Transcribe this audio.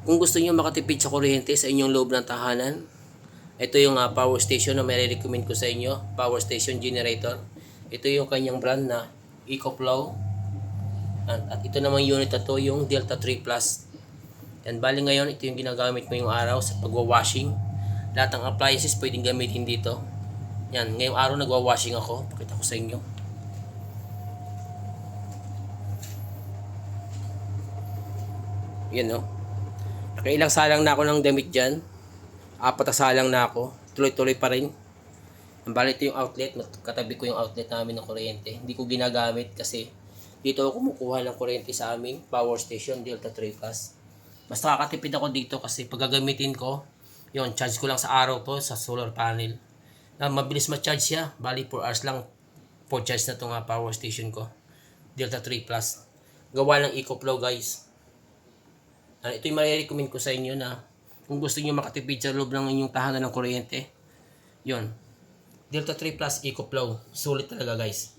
Kung gusto niyo makatipid sa kuryente sa inyong loob ng tahanan, ito yung power station na may recommend ko sa inyo, power station generator. Ito yung kanyang brand na EcoFlow. At ito namang unit na to yung Delta 3 Plus. Yan, bali ngayon ito yung ginagamit mo yung araw sa pagwa-washing. Lahat ng appliances pwedeng gamitin dito. Yan, ngayong araw nagwa-washing ako. Pakita ko sa inyo. Yan, no. Nakailang salang na ako ng damit dyan. 4 na salang na ako. Tuloy-tuloy pa rin. Bali ito yung outlet. Katabi ko yung outlet namin ng kuryente. Hindi ko ginagamit kasi dito ako kumukuha ng kuryente sa aming power station Delta 3 Plus. Mas nakakatipid ako dito kasi pag gagamitin ko, yun, charge ko lang sa araw to sa solar panel. Na mabilis ma-charge siya. Bali 4 hours lang for charge na itong power station ko. Delta 3 Plus. Gawa ng EcoFlow, guys. Ito yung marirecommend ko sa inyo na kung gusto niyo makatipid sa loob ng inyong tahanan ng kuryente. Yun. Delta 3 Plus EcoFlow. Sulit talaga, guys.